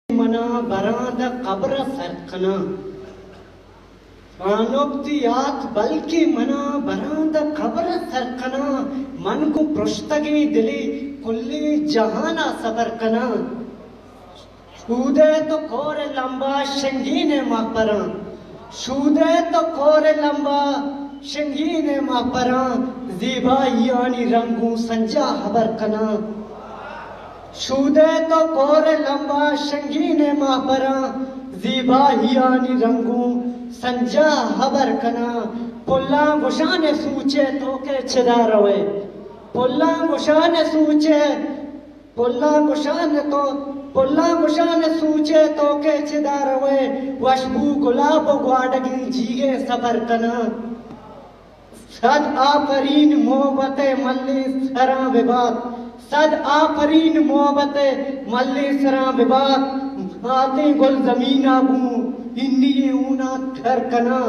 मना बराद कब्र सरकना आनोक्तियात बल्कि मना बराद कब्र सरकना मन को पृष्ठगी दिली कुल्ली जहाना सबर कना शूदे तो कोरे लंबा शंगीने मापरा शूदे तो कोरे लंबा शंगीने मापरा ज़ीबा यानी रंगू संजा हबर कना शूदे तो कोरे लंबा शंगीने मापरा ज़ीबा यानी रंगू संजा हबर कना पुल्ला गुशाने सूचे तो के चिदा रवे पुल्ला गुशाने सूचे पुल्ला गुशाने सूचे तो के चिदा रवे वशबू गुलाब ग्वाडगी जीगे सबर कना सद आफरीन मोहब्बते मल्ली सरा विवाद सद आफरीन मोहब्बते मल्ली सरा विवाद आते गुल जमीना बू इन्नी ऊना घर कना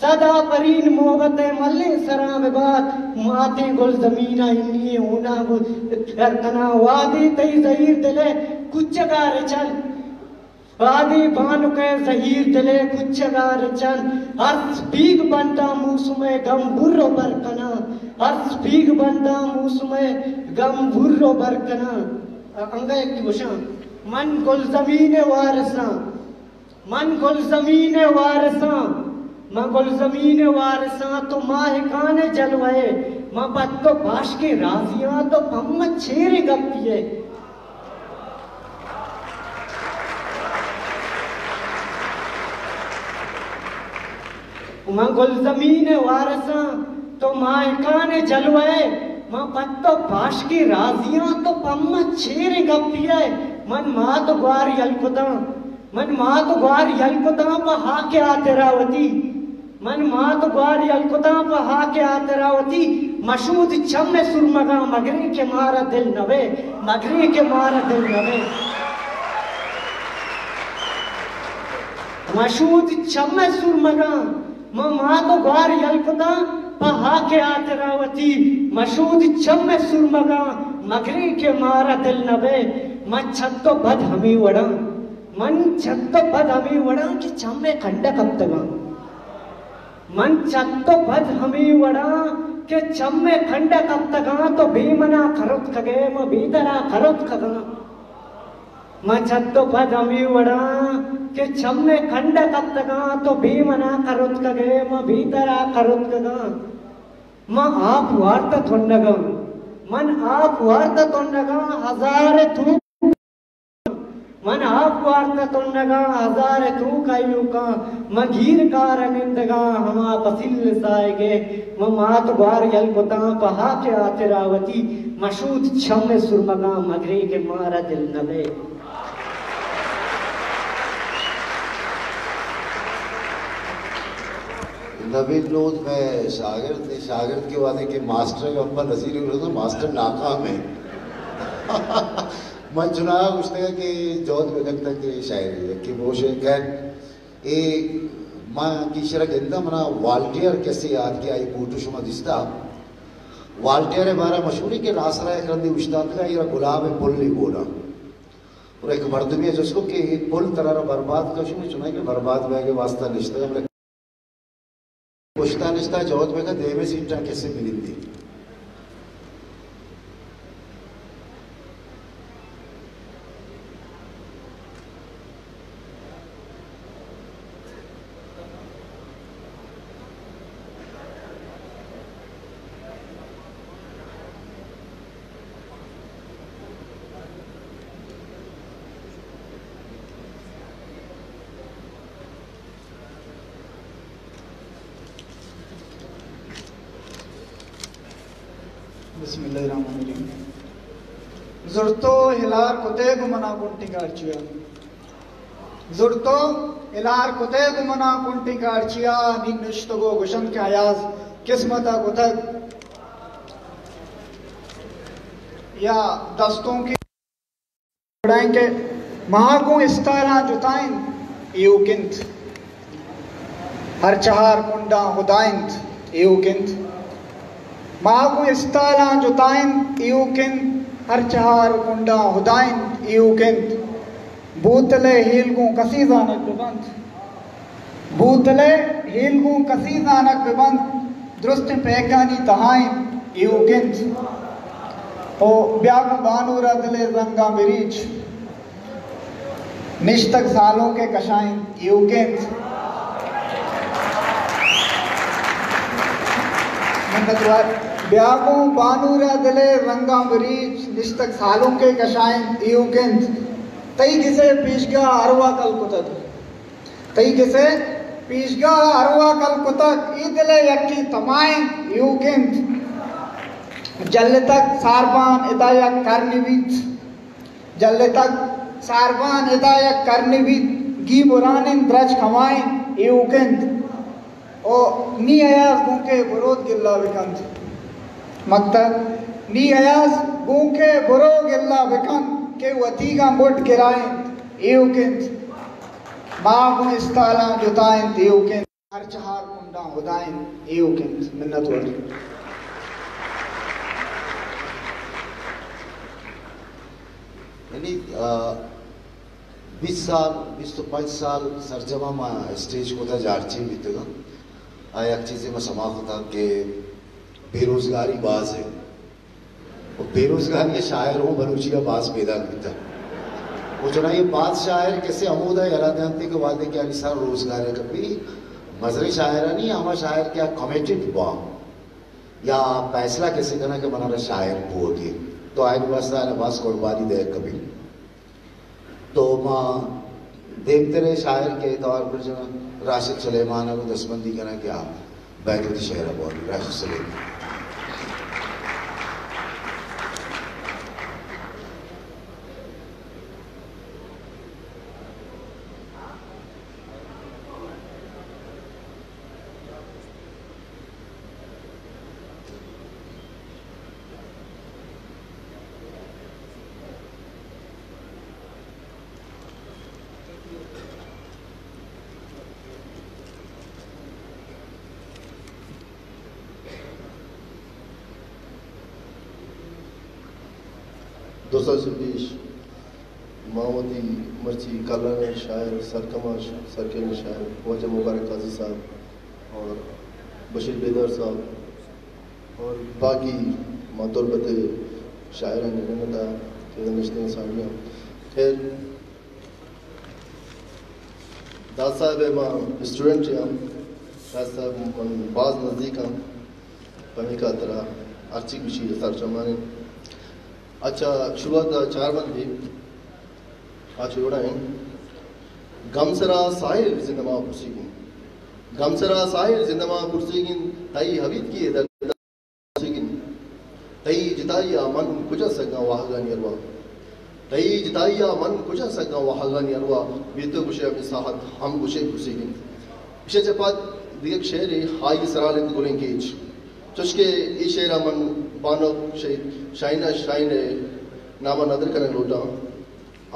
सद आफरीन मोहब्बते मल्ली सरा विवाद माते गुल जमीना इन्नी ऊना घर कना वादी तई जहीर दिले कुछ गार चल वादी बान के जहीर दिले कुछ गार चल हर स्पीक बनता मूसुमे गम बुर्रो बरकना हर स्पीक बनता मूसुमे गम बुर्रो बरकना अंगे की वशा मन गुल जमीने वारसा मन गुल जमीने वारसा मां गुल जमीने वारसा तो माह काने जलवाए मां बत तो बाश के राजियां तो पम छेरे गपिए मां गुल जमीने वारसा तो माह काने जलवाए मां बत तो बाश की राजियां तो पम छेरे गपिए मन मात ग्वार यलकुदा मन मात ग्वार यलकुदा पहा के आतरावती मन मात ग्वार यलकुदा पहा के आतरावती मशूद छम में सुरमगा मगरी के मारा दिल नवे मगरी के मारा दिल नवे मशूद छम में सुरमगा मात ग्वार यलकुदा पहा के आतरावती मशूद छम में सुरमगा मगरी के मारा दिल नवे मन छत्तो बद हमी वड़ा मन छत्तो बद हमी वड़ा कि चम्मे खंड कब तक मन छत्तो बद हमी वड़ा के चम्मे खंड कब तक तो बेमना खरोत खगे म भीतरा खरोत खगा मन छत्तो बद हमी वड़ा के चम्मे खंड कब तक तो बेमना खरोत खगे म भीतरा खरोत खगा म आप वार्ता थोंडगा मन आप वार्ता थोंडगा हजार तू मन आप वार्ता तुंडगा हजार तू कायुका मगीर कारनिंदगा हमा पसिल साएगे म मात ग्वार यलकुता पहा के आतरावती मशूद छम सुरमगा मगरे के मारा दिल नवे नबील लोध में शागिर्द के वादे के मास्टर अम्बा नजीर तो मास्टर नाकाम है मन चुना उसने कि जौत बेगम तक की शायरी है कि वो शेखर ए मां की शरा गंदा मना वाल्टियर कैसे याद किया आई बूटू शुमा दिस्ता वाल्टियर है बारा मशहूरी के नासरा करंदी उस्ताद का ये गुलाब है पुल नहीं बोला और एक मर्द भी है जिसको कि पुल तरह बर्बाद का शुरू चुना कि बर्बाद हुआ के वास्ता निश्ता हमने पुश्ता निश्ता जौत बेगा देवे सीटा कैसे मिली थी ज़ुर्तो हिलार कुते गुमना कुंटी कारचिया ज़ुर्तो हिलार कुते गुमना कुंटी कारचिया निन्नश्तगो गुशन के आयाज किस्मता कुतक या दस्तों की उड़ाएंगे महागु इस्तारा जुताइन यूकिंत हर चहार कुंडा हुदाइंत यूकिंत महागु इस्तारा जुताइन यूकिंत हर चहार कुंडा हुदाइन यूकिंत बूतले हीलगू कसी जानक बेबंद, बूतले हीलगू कसी जानक बेबंद, दुरुस्त पैकानी तहाई यूकिंत ओ ब्यागु बानूरा दिले जंगा मिरीच निश्तक सालों के कशाइन यूकिंत ब्यागु बानूरा दिले रंगा मिरीच निश्तक सालों के कशाइन यूकिंत तई किसे पीशगा अरवा कल कुतक, तई किसे पीशगा अरवा कल कुतक ईदले यक्की तमाइन यूकिंत जल्ले तक सारबान इदायक करनिवित, जल्ले तक सारबान इदायक करनिवित गी बुरानिन द्रज खमाइन यूकिंत ओ नी अयास गुंके बुरोद गिल्ला विकंत मकतब नी अयास गुंके बुरो गिल्ला विकंत के वतीगा मुट गिराइन यूकिंत मागु इस्ताला जुताइन यूकिंत हर चहार कुंडा उदाइन यूकिंत मिन्नत वर। यानी 20 साल 20 साल सरजमा में स्टेज को था जारची बीतेगा एक चीज़ें में समाप्त था कि बेरोजगारी बाज है और बेरोजगारी शायरों बलूची का बाज पैदा करता वो जो ना ये बात शायर कैसे अमूदा यारादंती के वादे क्या निसार रोजगार है कभी मजरी शायर नहीं हमारा शायर क्या कमिटेड हुआ या फैसला कैसे करना कि मना शायर होगी तो आयन वास्ता है बास कुर्बानी दे कभी तो माँ देखते रहे शायर के तौर पर जो राशिद सुलेमान को दसबंदी करना क्या बैतूती शहर बहुत राशिद सुलेमान दोस्तों से बीश मावती मर्ची कलाना शायर सरकमा सरकेल शायर वजह मुबारक काजी साहब और बशीर बेदर साहब और बाकी मतलबते शायर निगमता के नश्ते सामिया खैर दास साहब मां स्टूडेंट हम दास साहब बाज नज़दीक हम पमी का तरह अर्ची विषय सरचमाने अच्छा शुरुआत 4 बंदी आज जोड़ा है गमसरा साहिर जिंदमा पुरसीगिन गमसरा साहिर जिंदमा पुरसीगिन तई हवीद की पुरसीगिन तई जिताइया मन कुछ सगा वाहगान यरवा तई जिताइया मन कुछ सगा वाहगान यरवा बीतो गुशे अपनी साहत हम गुशे पुरसीगिन विशेष बात दिग शेर हाई सरालिंद गुलेंगेज चुस्के ई शेरा मन बानो शाइना शाइने नामा नदर करने लोटा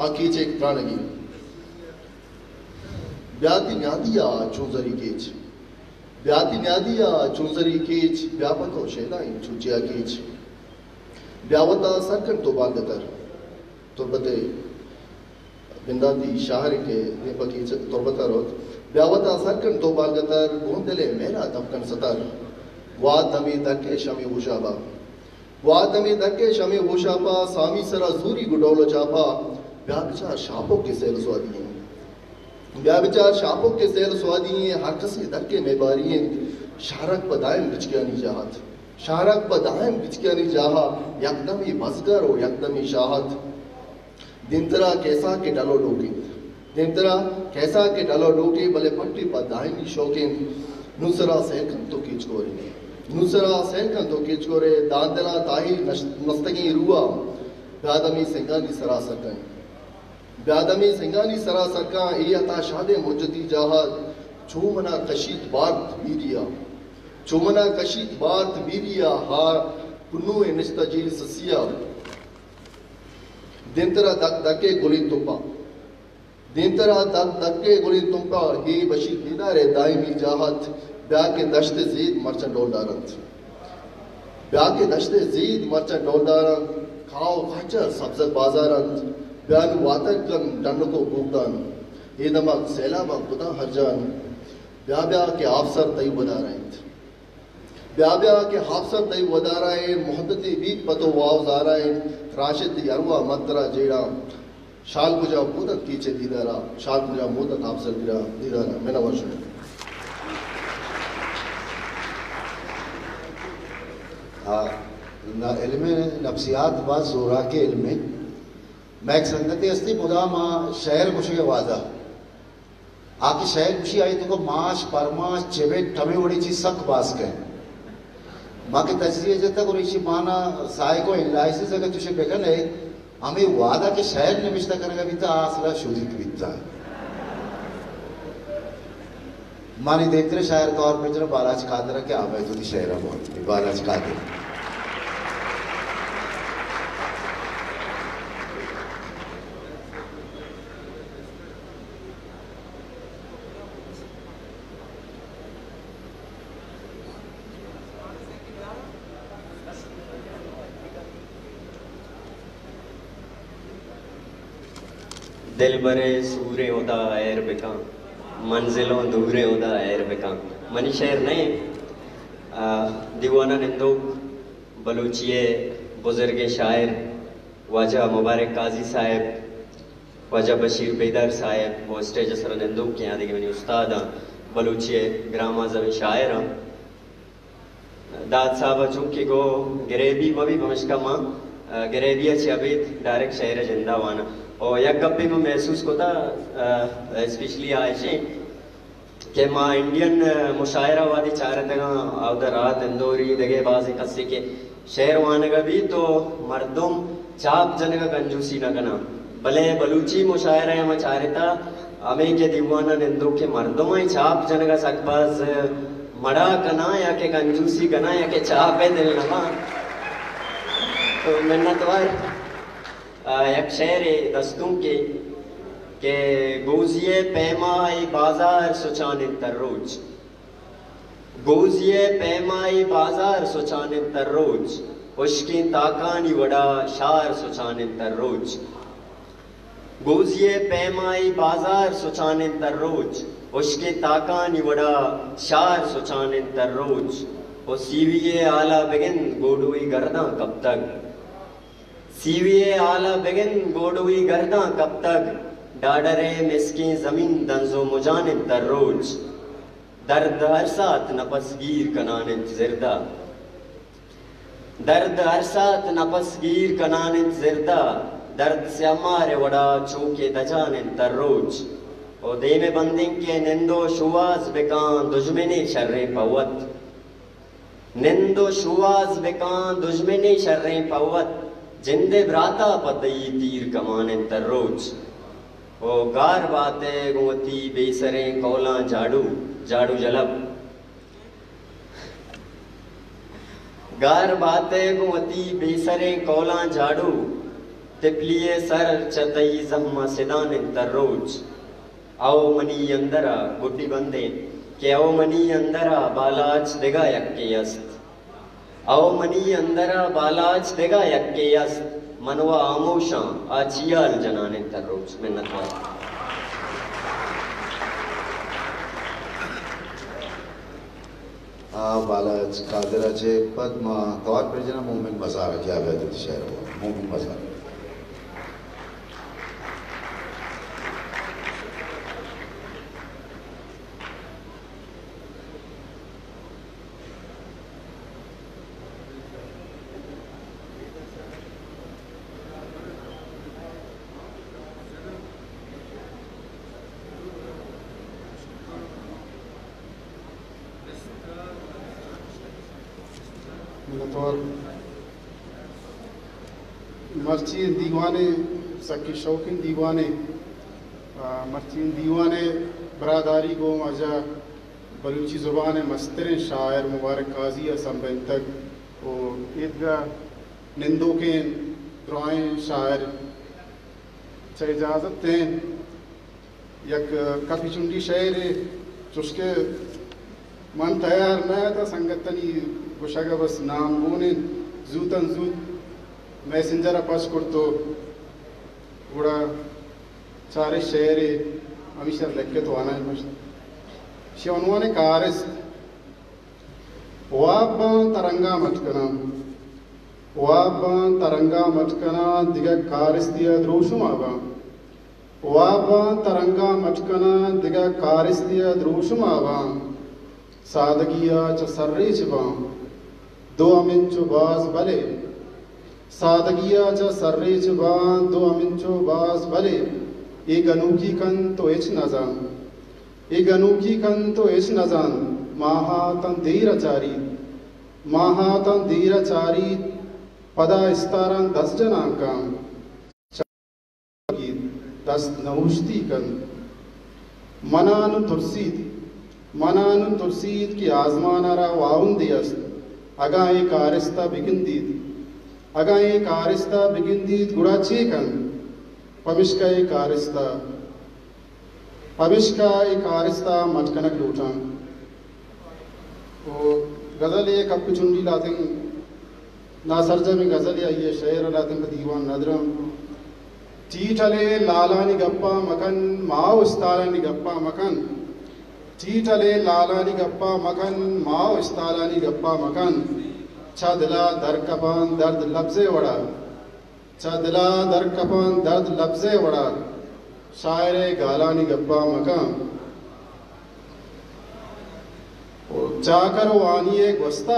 आँखी चेक प्राणगी ब्याति न्यादिया चुंजरी केच ब्याति न्यादिया चुंजरी केच व्यापक और शेदाइन चुचिया केच ब्यावता सरकन तो बागतर तुरबते बिंदाती शाहर के दीपकी तुरबता रोत ब्यावता सरकन तो बागतर गोंदले मेरा दमकन सतर वाद दमी दके शमी हुशाबा वाद दमी दके शमी हुशाबा सामी सरा जूरी गुडोलो चापा व्याविचार शापों के सेल स्वादी हैं व्याविचार शापों के सेल स्वादी हैं हर कसे दके में बारी हैं शारक बदायम बिचकियानी चाहत शारक बदायम बिचकियानी चाहा यकदमी मजगर और यकदमी शाहत दिनतरा कैसा के डलो डोके दिनतरा कैसा के डलो डोके भले पट्टी बदायमी शौकीन नुसरा सेकन तो कीच कोरे नुसरा सेकन तो कीच कोरे दांदला ताही नस्तगी रुआ ब्यादमी सिंगानी सरा सकन ब्यादमी सिंगानी सरा सका इयता शादे मुजदी जहाद चुमना कशीत बात बीरिया चुमना कशीत बात बीरिया हा पुनु निस्तजील ससिया दिनतरा दक दके गुली तुपा दिनतरा दक दके गुली तुपा ही बशीर दिदारे दायमी जहाद ब्या के दश्ते जीद मर्चन डोलदारंत ब्या के दश्ते जीद मर्चन डोलदारंत खाओ खचर सब्ज़त बाजारंत ब्यान वातर कन डन को भुगतान ये नमक सैलाब खुदा हर जान ब्या ब्या के अफसर तय बदा रहे ब्या ब्या के हाफसर तय बदा रहे मोहब्बती बीत पतो वाव जा रहे राशिद यरवा मद्रा जेड़ा शाल गुजा मुदत कीचे दीदारा शाल गुजा मुदत हाफसर गिरा दीदारा मेरा वर्ष इल्म नफ्सियात व जोरा के इल्म मैं संगति अस्ती मुदा माँ शहर कुछ के वादा आके शहर कुशी आई तो माश परमाश चेबे ठमे उड़ी चीज सक बास के माँ के तजरिए जब तक उड़ी माना साय को इलाइसे जगह तुझे बेकन है हमें वादा के शहर ने विश्ता करने का बीता आसरा शुद्ध बीता मानी देखते शायर तौर पे जरा बालाज खादरा के आवे तो शहर बहुत बालाज खादर दिल बरे सूरे होदा एर बिका मंजिलों दूरे होदा एर बिका मनी शेर नहीं दीवाना निंदोक बलूचिए बुजुर्ग शायर वाजा मुबारक काजी साहब वाजा बशीर बेदर साहब वो स्टेज सर निंदोक के यहाँ देखिए उस्ताद बलूचिए ग्रामा जमी शायर दाद साहब चूंकि गो गरीबी मवी बमशका माँ गरीबी अच्छे अभी डायरेक्ट शहर जिंदा वाना और यक गप्पे में महसूस होता स्पेशली आयशे कि माँ इंडियन मुशायरा वादी चार तक रात इंदौरी दगे बाजी कस्से के शहर वाने का भी तो मर्दुम चाप जन का कंजूसी न करना भले बलूची मुशायरा है मैं चाहता हमें के दीवाना निंदो के मर्दों में चाप जन का सकबाज मड़ा कना या के कंजूसी कना या के चाप है दिल नवा तो मिन्नतवार एक शेर दस्तों के गोजिए पैमाई बाजार सुचाने तर्रोज गोजिए पैमाई बाजार सुचाने तर्रोज उश्की ताकानी वड़ा शार सुचाने तर्रोज गोजिए पैमाई बाजार सुचाने तर्रोज उश्के ताकानी वड़ा शार सुचाने तर्रोज और सीविए आला बिगिन गोडुई गर्दा कब तक सीविए आला बिगिन गोडुई गर्दा कब तक डाडरे मिसकी जमीन दंजो मुजाने दर्रोज दर्द अरसात नपसगीर कनाने जिरदा दर्द अरसात नपसगीर कनाने जिरदा दर्द से हमारे वड़ा चूके दजाने दर्रोज और दे में बंदिंग के निंदो शुवाज बेकान दुश्मनी शर्रे पवत निंदो शुवाज बेकान दुश्मनी शर्रे पवत जिंदे ब्राता पतई तीर कमाने तर्रोज ओ गार बाते गुमती बेसरे कौला झाड़ू झाड़ू जलब गार बाते गुमती बेसरे कौला झाड़ू तिपलिए सर चतई जम्मा सिदाने तर्रोज आओ मनी अंदरा गुड्डी बंदे के आओ मनी अंदरा बालाज देगा यक्के यस्त आओ मनी अंदरा बालाज देगा यक्के यस्त मनवा आमोशा आचियाल जनाने तर्रोज मिन्नतवार बालाज कादराचे पद्मा तौर पर जना मोमिन मज़ार क्या वैद शहर मोमिन मज़ार मर्चियन दीवाने सकी शौकीन दीवाने मर्चियन दीवाने बरादारी गो मजा बलूची ज़ुबान मस्तरिन शायर मुबारक काजी असम्बन तक ओ ईदगा निंदो के ड्राइंग शायर च इजाज़त दें यक काफ़ी चुंडी शेर चुस्के मन तैयार न था संगतनी गुशागा बस नाम बोने जूतन जूत मैसेंजर पास करतो गुड़ा चारे शहर हमेशा लेके तो आना है शिवनुआने कारिस वाब तरंगा मटकना दिगा कारिस दिया द्रोशुमाबा वाब तरंगा मटकना दिगा कारिस दिया द्रोशुमाबा सादगिया च सर्रे चिबा दो अमिंचो बास बले सादगिया च सर्रे चिबा दो अमिंचो बास बले एक अनूठी कन तो इच नजान महातन धीराचारी पदा इस्तारान 10 जनांका 10 नहुष्टी कन मनानु तुर्सीद की आजमानारा वाउंदियस अगाए कारिस्ता बिगिंदीद गुड़ा चेकन पमिश्का कारिस्ता मटकनक लूटा वो गज़ल एक कप चुंडी लाते ना सरजा में गज़ल या ये शेर लाते का दीवान नदरम चीटले लालानी गप्पा मकन माओ इस्तालानी गप्पा मकन चीटले लालानी गप्पा मकन माओ इस्तालानी गप्पा मकन छा दिला दर कपान दर्द लफ्ज़े वड़ा शायरे गालानी गप्पा मकान चाकर वानिये gwasta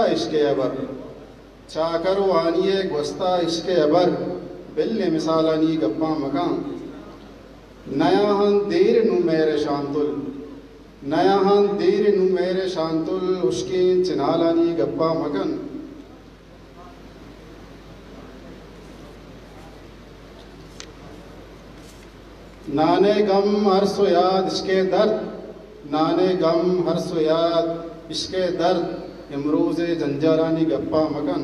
ishke abar बिल्ले मिसालानी गप्पा मकान नया हन देर नु मेरे शांतुल उसके चिनालानी गप्पा मकन नाने गम हर सो याद इश्के दर्द इमरोज़े जंजारानी गप्पा मकन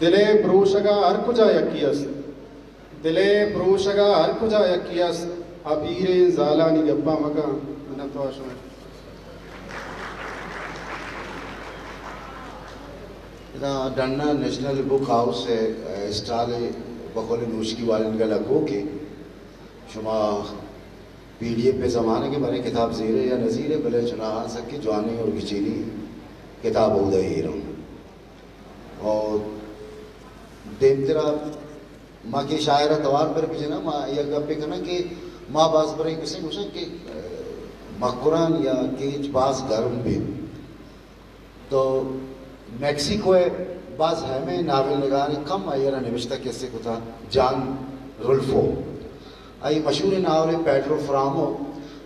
दिले प्रोशगा हर कुजा यकियस अबीरे जालानी गप्पा मकन डन्ना नेशनल बुक हाउस है स्टाल बखोल नूशकी वाले का लगो के शुमा PDF पे ज़माने के बारे किताब ज़ीरे या नज़ीरे भले चुना सके जवानी और गिचीनी किताब उदा ही रहा और देवतरा माँ की शायरा तवार पर भी जना माँ यह गप्पे करना कि माँ बास पर किसी मुझे कि मकुरान या केच बास गर्म भी तो मैक्सिको है बास है में नावल लगाने कम आयरा निविष्टा कैसे को था जान रुल्फो आई मशहूर नावल पेड्रो फ्रामो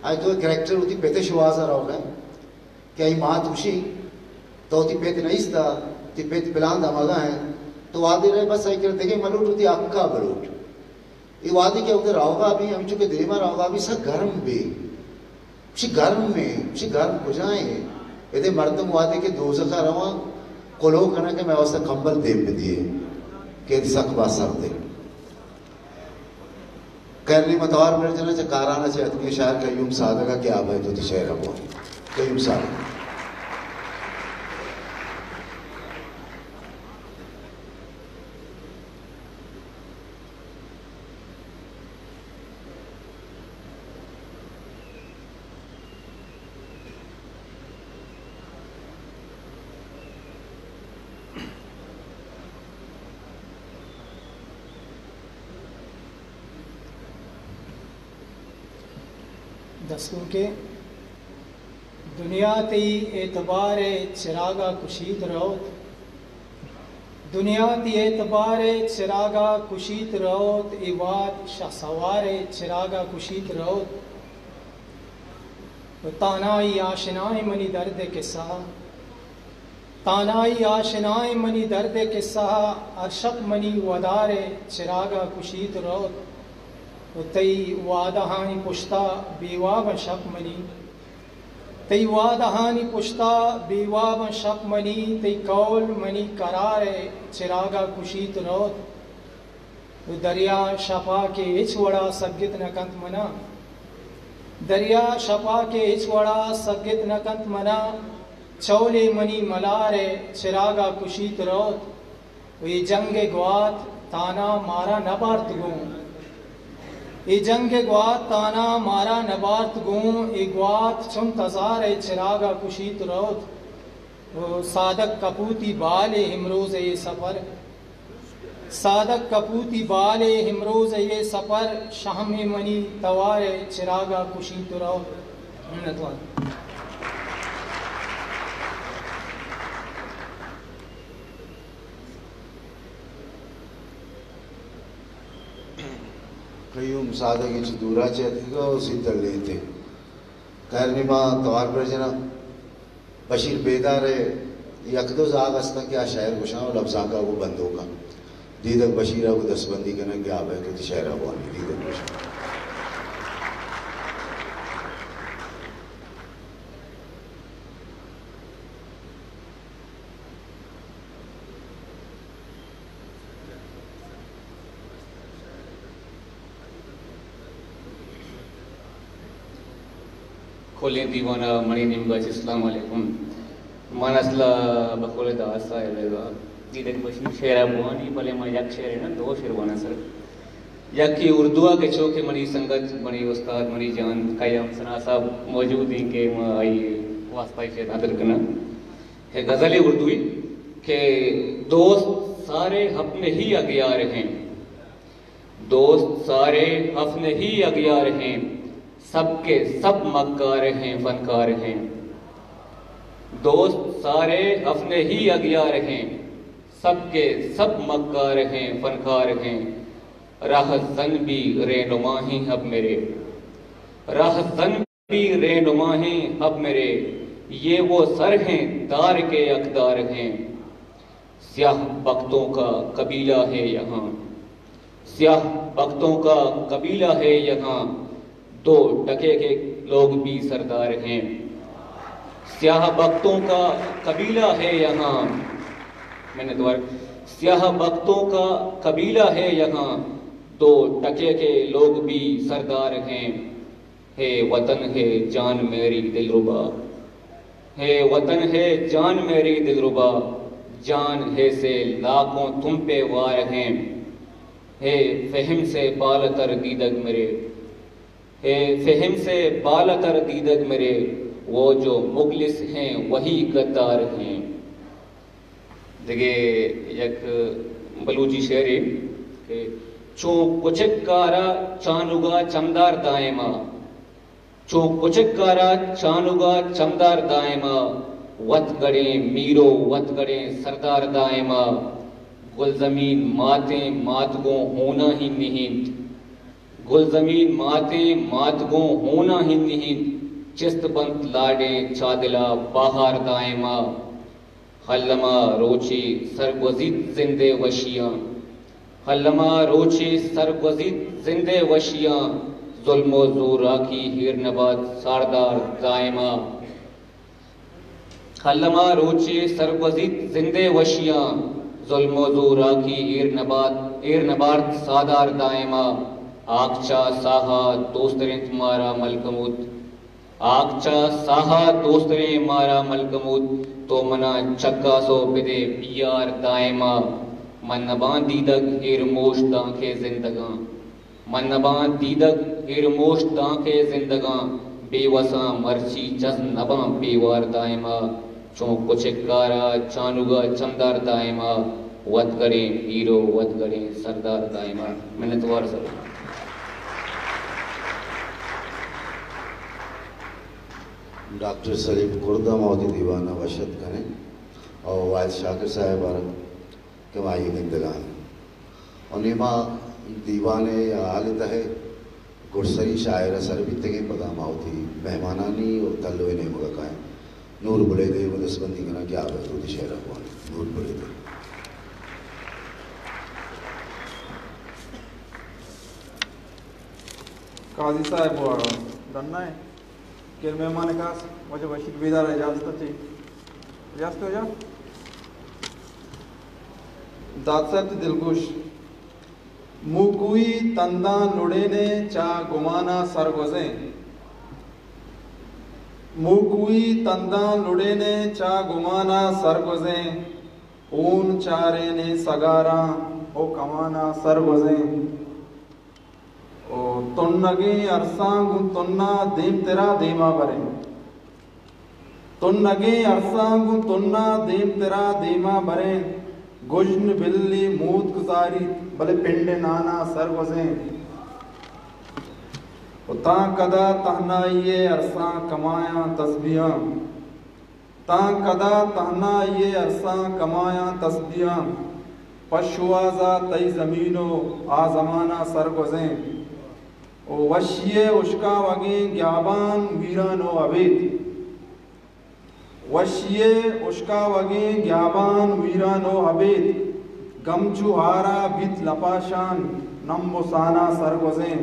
आई तो कैरेक्टर होती पेते शुवाजा रहा होगा कि आई माँ तुशी तो होती पेते नहीं था ती पेते पिलान दामागा है तो वादी रहे बस आई करते कि मलूट होती अक्का बलूट ये वादी क्या होते रहोगा अभी हम चुके देमा रहोगा अभी सब गर्म भी उसी गर्म बुझाए यदि मर्दम वादे के दो जखा रवा कोलो करना के मैं वास्ता कंबल दे में दिए के सख बासर दे करनी मतवार मेरे जना से काराना से अतनी शायर कयूम सादा का क्या भाई तो शहर वो कयूम सादा दस्तूर के दुनिया ती एतबार चिरागा कुशीत रहोत दुनिया ती एतबार चिरागा कुशीत रहोत इवाद शासवार चिरागा कुशीत रहोत तो तानाई आशनाए मनी दर्द के सा तानाई आशनाए मनी दर्द के सा अरशक मनी वदारे चिरागा कुशीत रहोत तई वादहानी पुश्ता बेवाब शक मनी तई वादहानी पुश्ता बेवाब शक मनी तई कौल मनी करार चिरागा कुशीत रोत दरिया शपा के इचवड़ा सगित न कंत मना दरिया शपा के इचवड़ा सगित न कंत मना चौले मनी मलारे चिरागा कुशीत रोत ये जंग ग्वात ताना मारा न बार्त गो ए जंग ग्वात ताना मारा नबार्त गूं ए ग्वात चुम तजार ए चिरागा कुशीत रोत सादक कपूती बाल हिमरोज ये सफर सादक कपूती बाल हिमरोज ये सफर शाम मनी तवार चिरागा कुशीत रोत। कयूम सादगी दूरा चेगा उसी तक लेते कैरनिमा तवार पर जना बशीर बेदार यकदो जाग अस्ता क्या शायर गुशा और लफ्जा का वो बंद होगा दीदक बशीरा को दसबंदी करना क्या है कि शायरा वो दीदक गुशा खोले दीवाना मणि निम्बाज अस्सलाम वालेकुम मानसला बखोले दासा है दीदक बशीर शेरा बुआनी भले मैं यक शेर है ना दो शेर बना सर यक की उर्दुआ के चौके मणि संगत मणि उस्ताद मणि जान कायम सना साहब मौजूद ही के आई वास्ता ही शेर नादर करना है गजल उर्दुई के दोस्त सारे अपने ही अगियार हैं दोस्त सारे अपने ही अगियार हैं सबके सब मक्कार हैं फनकार हैं दोस्त सारे अपने ही अगियार हैं सबके सब मक्कार हैं फनकार हैं राहज़न भी रेनुमा हैं अब मेरे राहज़न भी रेनुमा हैं अब मेरे ये वो सर हैं दार के अकदार हैं स्याह बख्तों का कबीला है यहाँ स्याह बख्तों का कबीला है यहाँ दो टके के लोग भी सरदार हैं स्याह बख्तों का कबीला है यहाँ मैंने दोबारा स्याह बख्तों का कबीला है यहाँ दो टके के लोग भी सरदार हैं है वतन है जान मेरी दिलरुबा है वतन है जान मेरी दिलरुबा जान है से लाखों तुम पे वार हैं है फहम से बालतर दीदक मेरे है फहम से बालतर दीदक मेरे वो जो मुखलिस हैं वही गद्दार हैं। देखिए एक बलूची शेर है कि चो कुचकारा चानुगा चमदार दायमा चो कुचकारा चानुगा चमदार दायमा वत गड़े मीरो वत गड़े सरदार दायमा गुल जमीन माते मातगो होना ही नहीं गुल जमीन माते मातगो होना ही नहीं चिस्त बंत लाडे चादिला बाहर दायमा हल्लमा रोचे सरगुज़िद जिंदे वशियां हल्लमा रोचे सरगुज़िद जिंदे वशियां जुल्मो ज़ोरा की हीर नबाद सारदार दायमा हल्लमा रोचे सरगुज़िद जिंदे वशियां जुल्मो ज़ोरा की हीर नबाद सादार दायमा आगचा साहा दोस्तरे तुम्हारा मलकमुद आगचा साहा दोस्तरे मारा मलकमुद तो मना चक्का सो बिदे पियार दायमा मन नबान दीदक हिरमोश दांखे जिंदगां मन नबान दीदक हिरमोश दांखे जिंदगां बेवसा मर्ची जज नबा बेवार दायमा चो कुचकारा चानुगा चमदार दायमा वत करे हीरो वत करे सरदार दायमा। मैंने तो सर डॉक्टर सलीम कुर्दा मौदी दीवाना वशत करें और वायद शाकिर साहब और कमाई निंदगान और निमा दीवाने या हालत है गुरसरी शायर सर भी तक पदा मावती मेहमानानी और तल्लो ने मुगकाए नूर बुले दे वो दसबंदी करना क्या है तो दिशेरा कौन नूर बुले दे काजी साहब वो डरना है कि मेहमान का वजह बशीर बेदार इजाजत चाहिए इजाजत हो जा दाद साहब दिलगुश मुकुई तंदा लुड़े ने चा गुमाना सरगोजे मुकुई तंदा लुड़े ने चा गुमाना सरगोजे ऊन चारे ने सगारा ओ कमाना सरगोजे तुन्नगे अरसांगु तुन्ना देम तेरा देमा बरे तुन्नगे अरसांगु तुन्ना देम तेरा देमा बरे गुजन बिल्ली मूत गुजारी भले पिंड नाना सर वजे ता कदा तहनाइए अरसा कमाया तस्बिया ता कदा तहनाइए अरसा कमाया तस्बिया पशुआजा तई जमीनो आ जमाना सर वजे ओ वशिये उश्का वगे ग्याबान वीरानो अबेद वशिये उश्का वगे ग्याबान वीरानो अबेद गमचुहारा बित लपाशान नम्बुसाना सरगोजे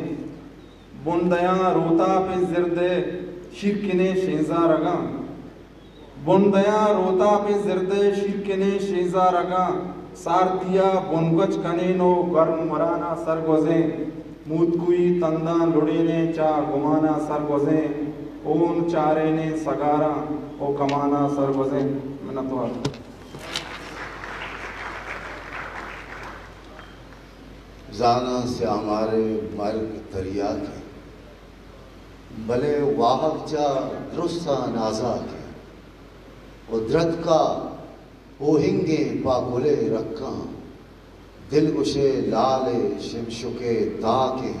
बुंदया रोता पे जिरदे शिरकिने शेजा रगा बुंदया रोता पे जिरदे शिरकिने शेजा रगा सारतिया बुनगच कनेनो गर्म मराना सरगोजे मूदकुई तंदा लुड़ेने चा गुमाना सरगोजे ओन चारे ने सगारा ओ कमाना सरगोजे मिन्नतवार जाना से हमारे मर्ग दरिया के भले वाहक जा दुरुस्ता नाजा के उद्रत का ओहिंगे पागुले रखा दिल गुशे लाले शिमशुके ताके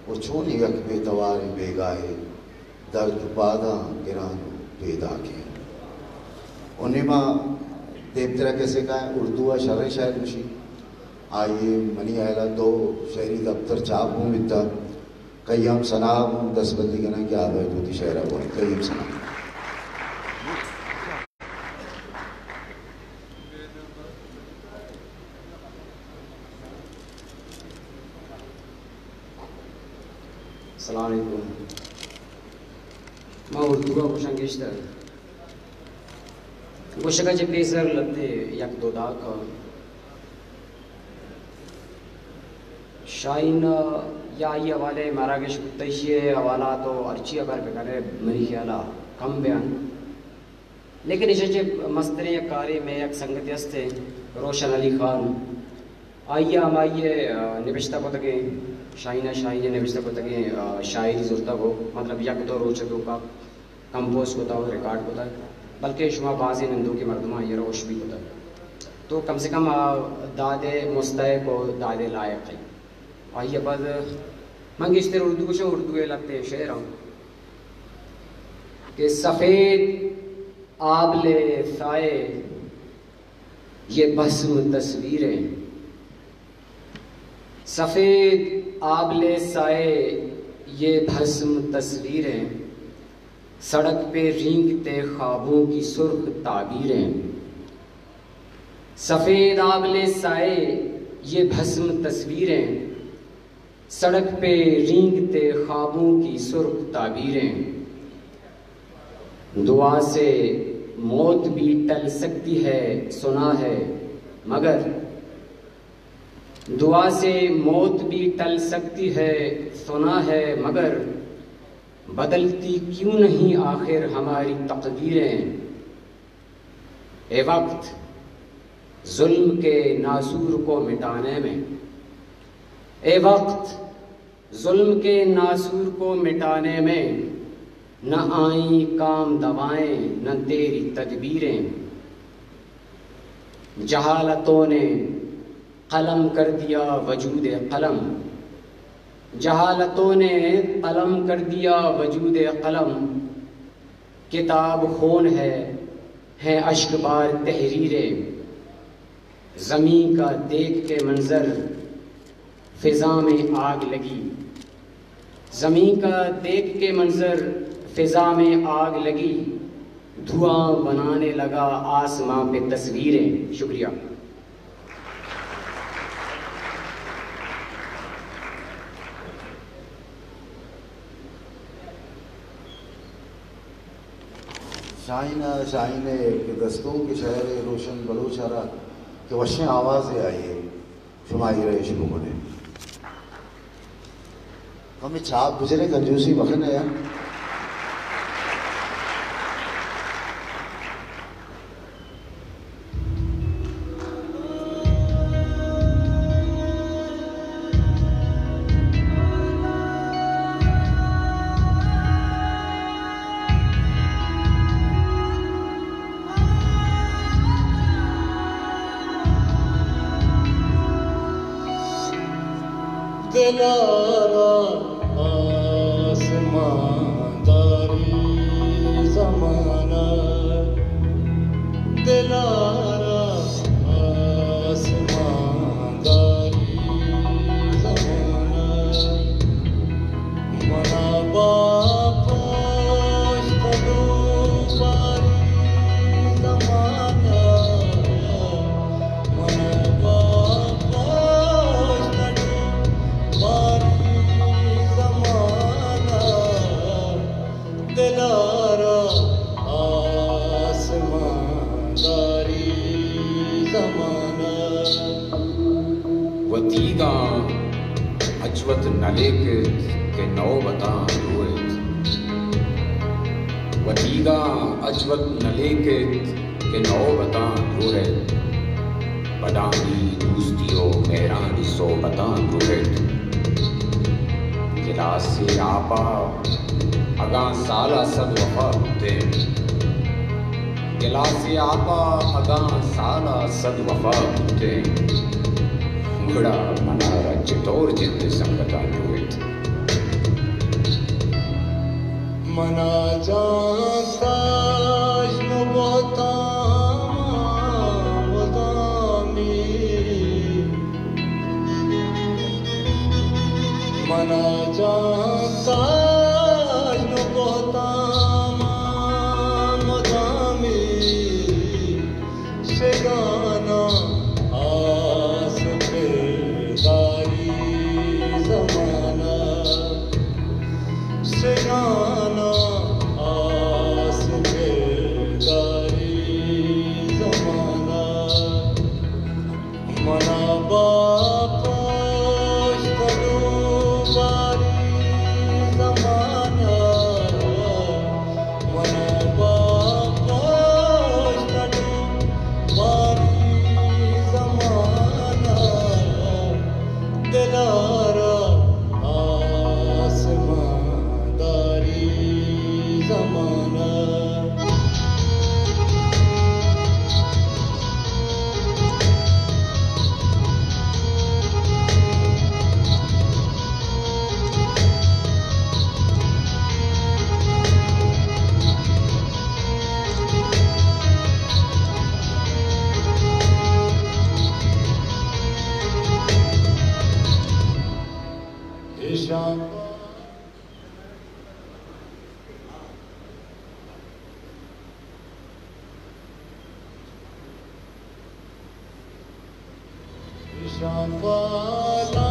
वो छोनी यकबे तवारे बेगाए दर्द पादा गिरानो पैदा के उन्हें देवतरा कैसे कहा उर्दू शर शायर मुशी आइए मनी आयला दो शहरी दफ्तर चाप हूँ मित्ता कई हम सनाब हूँ 10 बंदी के ना क्या है दूधी शहरा हुआ कई हम सनाब अस्सलाम वालेकुम मैं उर्दू का कुशन किश्त कुशका जब पेसर लते यक दो दाग शाइन या ये हवाले माराकेश तैशिए हवाला तो अर्ची अबर पे करे मेरी ख्याला कम बयान लेकिन इसे जब मस्तरे कारी में एक संगति हस्ते रोशन अली खान आइए हम आइए निबिश्ता को तके शाइना शाइने निबिश्ता को तके शायरी जुर्ता को मतलब यक दो रोचकों का कंपोज होता हो रिकॉर्ड होता है बल्कि शुमा बाजी नंदू की मर्दमा ये रोश भी होता है तो कम से कम दादे मुस्तय को दादे लायक है आइए बाद मंगिश्तर उर्दू से उर्दू लगते शेर हूँ कि सफ़ेद आबले साए ये भस्म तस्वीरें सफ़ेद आबले साए ये भस्म तस्वीरें सड़क पे रींगते ख्वाबों की सुर्ख ताबीरें सफ़ेद आबले साए ये भस्म तस्वीरें सड़क पे रींगते ख्वाबों की सुर्ख ताबीरें दुआ से मौत भी टल सकती है सुना है मगर दुआ से मौत भी टल सकती है सुना है मगर बदलती क्यों नहीं आखिर हमारी तकदीरें ए वक्त जुल्म के नासूर को मिटाने में ए वक्त जुल्म के नासूर को मिटाने में न आई काम दवाएं न तेरी तदबीरें जहालतों ने कलम कर दिया वजूद कलम जहालतों ने कलम कर दिया वजूद कलम किताब खून है अश्कबार तहरीरें ज़मीं का देख के मंजर फिजा में आग लगी ज़मीं का देख के मंजर फिजा में आग लगी धुआं बनाने लगा आसमां पे तस्वीरें शुक्रिया शाइना शाइने के दस्तों के शहर रोशन बलोचारा के वशें आवाज़ें आई है शुमाई रहे शुरू होने हमें छाप गुजरे कंजूसी वखन है यार दिलारा आसमांदारी ज़माना दिलारा आसमांदारी ज़माना मना बापोश तलूबारी ज़माना मना बापोश तलूबारी ज़माना दिलारा आसमांदारी ज़माना वतीगा अजवत नलेकित के नौबतां रोएत वतीगा अजवत नलेकित के नौबतां रोएत बदानी दूस्तियों मेहरानी सोबतां रोएत गिलासे आपा अगां साला सब वफा होते गिलासे आपा अगां साला सद वफा होते घोड़ा मनारा चितौर जिंद संगता रोहित मना जाता मना जाता से गाना आस पे दारी ज़माना से गाना आस पे दारी ज़माना मना बापोश तलूबारी ज़माना मना बापोश तलूबारी ज़माना दिलारा आसमांदारी ज़माना ईशान वाला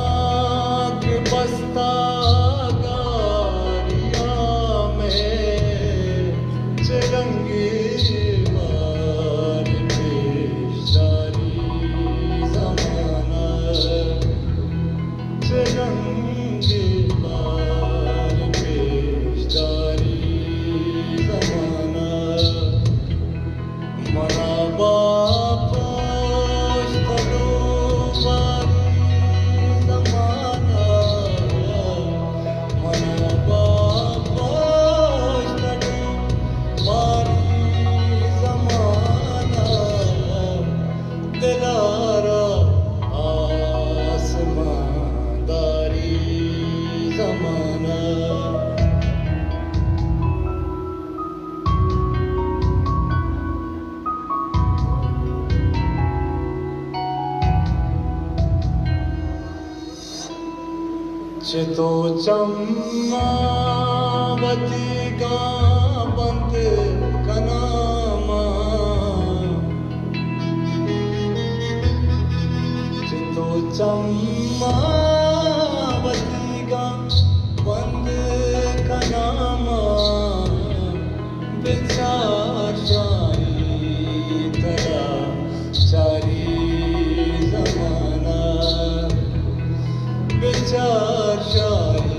के बस्ता गारिया में चिरंगी मार पेशारी ज़माना चिरंगी मार पेशारी ज़माना मना बापोश तलूबारी ज़माना मना बापोश तलूबारी ज़माना दिलारा आसमांदारी ज़माना चितो चम्मावती का बंद कनामा चितो चम्मावती का बंद कनामा बेचार जारी तरा चारी ज़माना बेचार शारी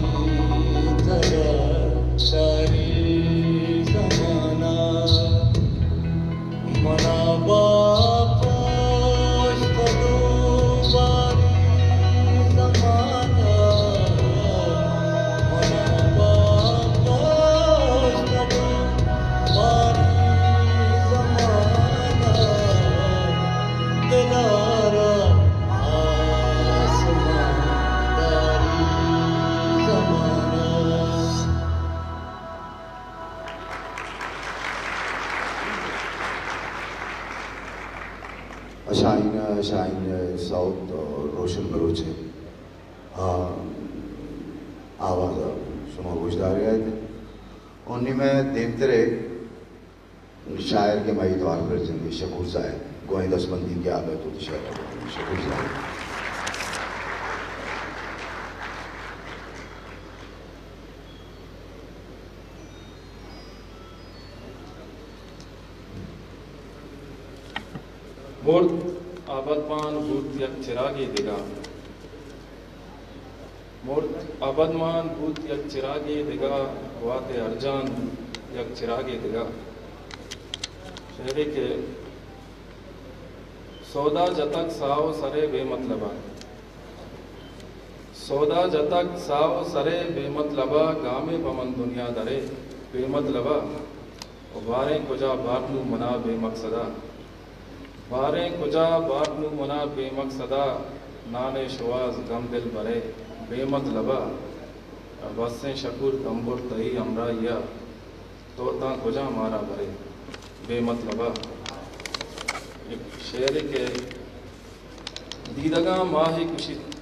तरा शारी ज़माना शाहीन साउथ और रोशन बलोच है आवाज़ शुमा गुजदार गए थे उन्हीं में देवतरे शायर के मई द्वार पर जिंदगी शकूर साहब गोई दसबंदी के आगे तो शायर शकूर साहब मोर्द आबदमान भूत यक चिरागी दिगा मोर्द आबदमान भूत यक चिरागी दिगा वाते अर्जान यक चिरागी दिगा शहरी के सौदा जतक साव सरे बेमतलबा सौदा जतक साव सरे बेमतलबा गामे पमन दुनिया दरे बेमतलबा वारे कुजा बाटलू मना बेमकसदा वारे कुजा बाटलू मना बेमकसदा नाने शवाज गम दिल बरे बेमतलबा बसें शकूर तंबुर तही अमरा या तोता कुजा मारा भरे बेमतलबा एक शेर के दीदगा माही कुशित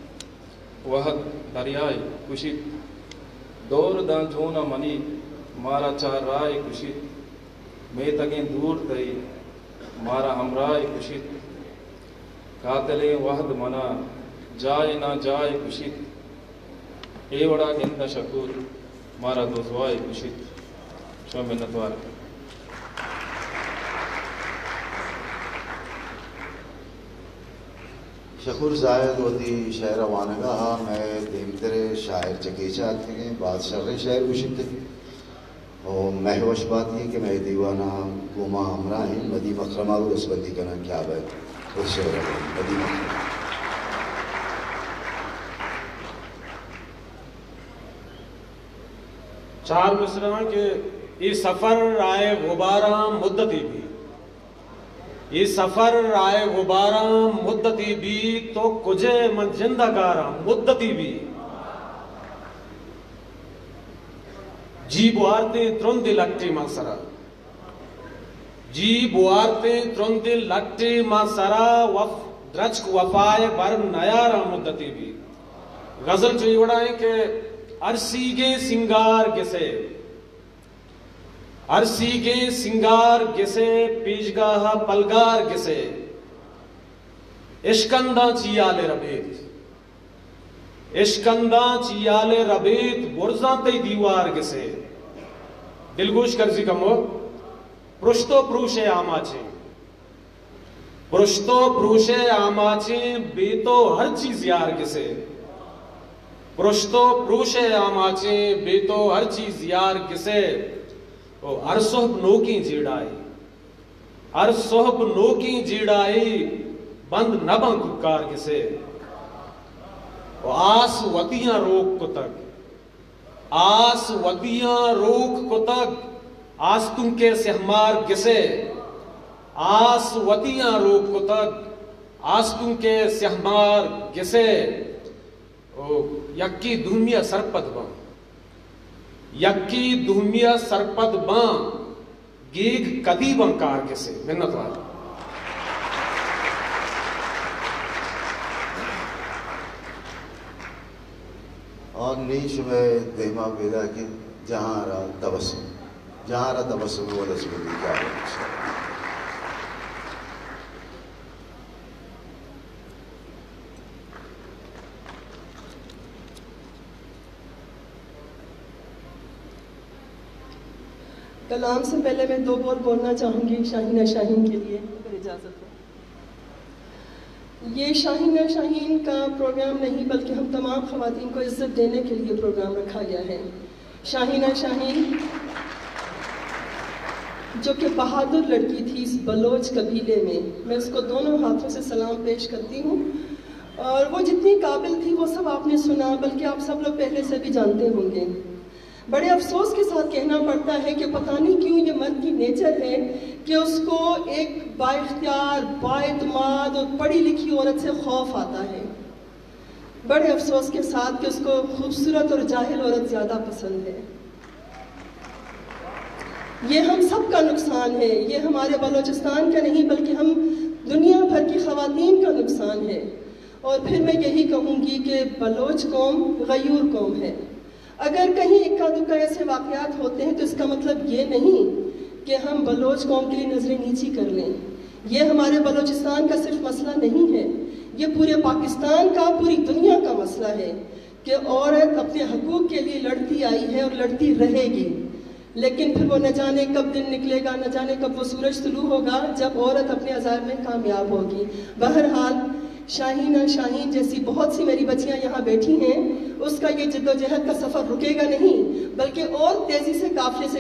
वह दरियाए कुशित दौर दा जोना मनी मारा चार राय कुशित मैं तगे दूर तई मारा हमराय कुशित कातले वहद मना जाए ना जाए कुशित एवड़ा गिंदा शकूर मारा दोस्तवाय कुशित शो मिन्नतवार शकूर जायद होती शायर वानगा मैं देवतरे शायर चकेचा थे बादशाह शायर कुशित थे और महवश बात ये कि मैं दीवाना गुमा हमरा है मदी मकरमा रसबंदी का नाम क्या है उस मदी चार मिसरा के ये सफर आए गुबारा मुद्दती भी ये सफर आए गुबारा मुद्दती भी तो कुजे मन जिंदगारा मुद्दती भी जी बुआरते त्रुंद लट्टी मासरा जी बुआरते त्रुंद लट्टी मासरा वफ द्रचक वफाए बर नयारा मुद्दती भी गजल जो इवड़ा है कि अरसी के सिंगार गिसे अरसी के सिंगार गिसे पीजगाह पलगार गिसे इश्कंदा चियाले रबेत इश्कंदा चियाले रबेत बुरजा तई दीवार गिसे दिलगोश कर्जी कमो पृष्ठो प्रूशे आमाचे पृष्ठो प्रूशे आमाचे बेतो हर चीज यार गिसे पृष्ठो प्रूशे आमाचे बेतो हर चीज यार गिसे ओ अरसोहब नोकी जीड़ाई अरसोहब नोकी जीड़ाई बंद नबं कुकार गिसे आस वतियां रोक को तक आस वतियां रोक को तक आस तुम के सहमार गिसे आस वतियां रोक को तक आस तुम के सहमार गिसे ओ यक्की दुमिया सरपत बा यक्की दुमिया सरपत बा गीग कदी बंकार गिसे मिन्नतवार और नीच में देमा बेदा कि जहाँ रहा तबस्सुम वो रसबंदी क्या है कलाम से पहले मैं दो बोल बोलना चाहूँगी शाहीना शाहीन के लिए अगर इजाज़त हो। ये शाहीना शाहीन का प्रोग्राम नहीं बल्कि हम तमाम ख़वातीन को इज़्ज़त देने के लिए प्रोग्राम रखा गया है। शाहीना शाहीन जो कि बहादुर लड़की थी इस बलोच कबीले में, मैं उसको दोनों हाथों से सलाम पेश करती हूँ। और वो जितनी काबिल थी वो सब आपने सुना, बल्कि आप सब लोग पहले से भी जानते होंगे। बड़े अफसोस के साथ कहना पड़ता है कि पता नहीं क्यों ये मर्द की नेचर है कि उसको एक बाइख्तियार, बाएतमाद और पढ़ी लिखी औरत से खौफ आता है। बड़े अफसोस के साथ कि उसको खूबसूरत और जाहिल औरत ज़्यादा पसंद है। ये हम सब का नुकसान है, ये हमारे बलूचिस्तान का नहीं बल्कि हम दुनिया भर की ख़वातीन का नुकसान है। और फिर मैं यही कहूँगी कि बलोच कौम गयूर कौम है। अगर कहीं इक्का दुक्का ऐसे वाक़यात होते हैं तो इसका मतलब ये नहीं कि हम बलोच कौम के लिए नज़रें नीची कर लें। ये हमारे बलोचिस्तान का सिर्फ मसला नहीं है, ये पूरे पाकिस्तान का, पूरी दुनिया का मसला है कि औरत अपने हकूक़ के लिए लड़ती आई है और लड़ती रहेगी। लेकिन फिर वो न जाने कब दिन निकलेगा, न जाने कब वो सूरज तुलू होगा जब औरत अपने अज़ार में कामयाब होगी। बहरहाल शाहीना शाहीन जैसी बहुत सी मेरी बच्चियां यहाँ बैठी हैं, उसका ये जद्दोजहद का सफ़र रुकेगा नहीं, बल्कि और तेज़ी से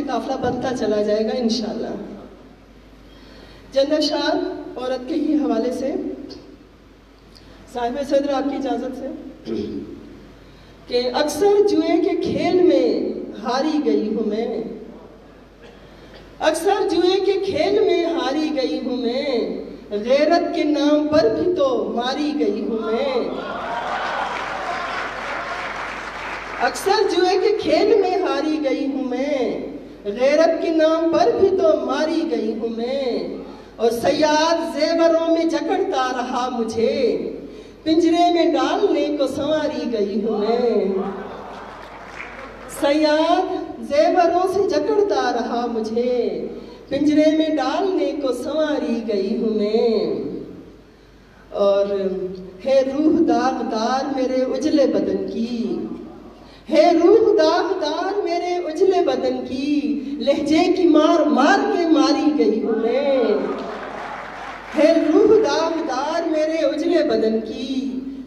काफ़ला बनता चला जाएगा इंशाअल्लाह। जंदा शाह औरत के ही हवाले से, साहिब सदर आपकी इजाज़त से, कि अक्सर जुए के खेल में हारी गई हूँ मैं, अक्सर जुए के खेल में हारी गई हूँ मैं, गैरत के नाम पर भी तो मारी गई हूँ मैं। अक्सर जुए के खेल में हारी गई हूँ मैं, गैरत के नाम पर भी तो मारी गई हूँ मैं। और सयाद जेवरों में जकड़ता रहा मुझे, पिंजरे में डालने को संवारी गई हूँ मैं। सयाद जेवरों से जकड़ता रहा मुझे, पिंजरे में डालने को संवारी गई हूँ मैं। और है रूह दागदार मेरे उजले बदन की, है रूह दागदार मेरे उजले बदन की, लहजे की मार मार के मारी गई हूँ मैं। है रूह दागदार मेरे उजले बदन की,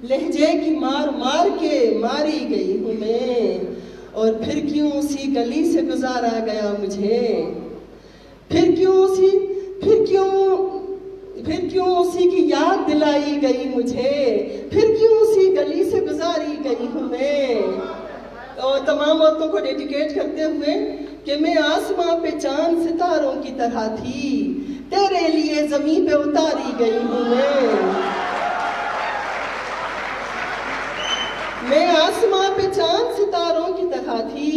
लहजे की मार मार के मारी गई हूँ मैं। और फिर क्यों उसी गली से गुजारा गया मुझे, फिर क्यों उसी की याद दिलाई गई मुझे, फिर क्यों उसी गली से गुजारी गई हूँ मैं। और तमाम औरतों को डेडिकेट करते हुए कि मैं आसमां पे चांद सितारों की तरह थी, तेरे लिए जमीन पे उतारी गई हूँ मैं आसमां पे चांद सितारों की तरह थी,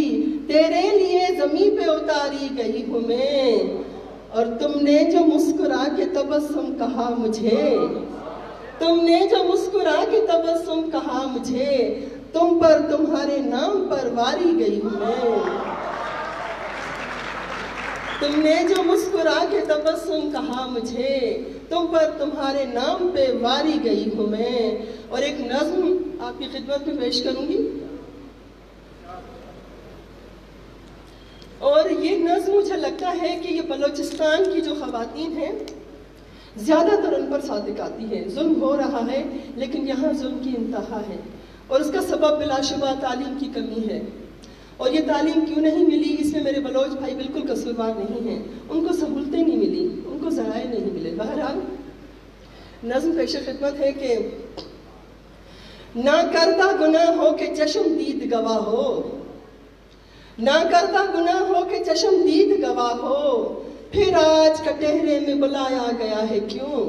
तेरे लिए जमीन पे उतारी गई हूँ मैं। और तुमने जो मुस्कुरा के तबस्सुम कहा मुझे, तुमने जो मुस्कुरा के तबस्सुम कहा मुझे, तुम पर तुम्हारे नाम पर वारी गई हूँ मैं। तुमने जो मुस्कुरा के तबस्सुम कहा मुझे, तुम पर तुम्हारे नाम पे वारी गई हूँ मैं। और एक नज्म आपकी खिदमत में पेश करूंगी। और ये नज्म मुझे लगता है कि ये बलोचिस्तान की जो ख़वातीन हैं ज़्यादातर उन पर सादिक आती है। जुल्म हो रहा है लेकिन यहाँ जुल्म की इंतहा है, और उसका सबब बिलाशुबा तालीम की कमी है। और ये तालीम क्यों नहीं मिली, इसमें मेरे बलोच भाई बिल्कुल कसूरवार नहीं हैं। उनको सहूलतें नहीं मिली, उनको ज़राए नहीं मिले। बहरहाल नज़्म पेश खिदमत है कि ना करता गुनाह हो के चश्म दीद गवाह हो, ना करता गुनाह हो के चश्म दीद गवाह हो, फिर आज कटहरे में बुलाया गया है क्यों।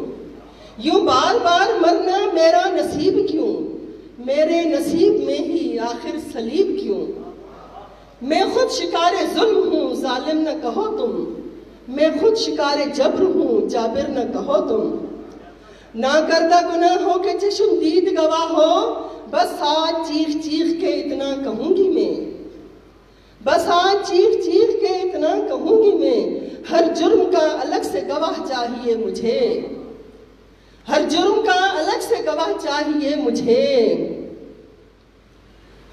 यूं बार बार मरना मेरा नसीब क्यों, मेरे नसीब में ही आखिर सलीब क्यों। मैं खुद शिकारे जुल्म हूँ जालिम न कहो तुम, मैं खुद शिकारे जब्र हूँ जाबिर न कहो तुम। ना करता गुनाह हो के चश्म दीद गवाह हो, बस आज चीख चीख के इतना कहूंगी मैं, बस आज चीख चीख के इतना कहूंगी मैं। हर जुर्म का अलग से गवाह चाहिए मुझे, हर जुर्म का अलग से गवाह चाहिए मुझे,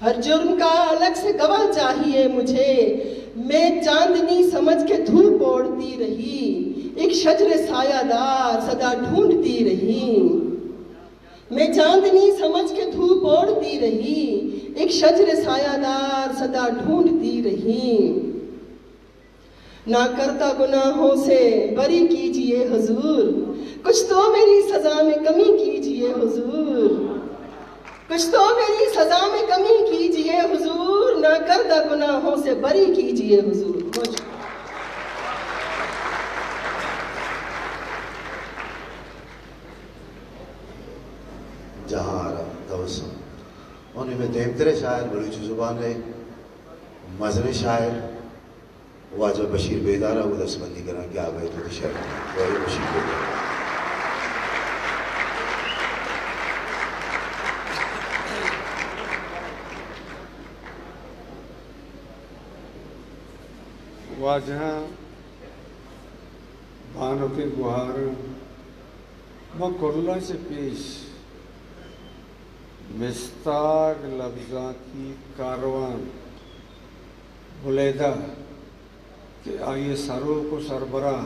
हर जुर्म का अलग से गवाह चाहिए मुझे। मैं चांदनी समझ के धूप ओढ़ती रही, एक शजरे सायादार सदा ढूंढती रही। मैं चांदनी समझ के धूप ओढ़ती रही, एक शजरे सायादार सदा ढूंढती रही। ना करता गुनाहों से बरी कीजिए हुजूर, कुछ तो मेरी सजा में कमी कीजिए हुजूर, कुछ तो मेरी सजा में कमी कीजिए हुजूर। ना करता गुनाहों से बरी कीजिए हुजूर। जहाँ तवसम उनमें देमतरे शायर बलूची जुबान है, मजहबी शायर वाजह बशीर बेदारा वो दस्तबंदी करा क्या भाई तो शायर बशीर बेदारा। वाजह बानों के गुहार मकुल्ला से पेश मिस्ताक लफ्ज़ा की कारवान बुलेदा कि आइए सरों को सरबराह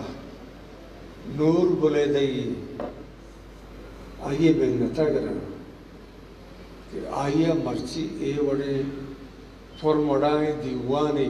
नूर बुलेदई आइए बेंगता करा कि आइए मर्ची ए बड़े फॉर्मोडाए दीवाने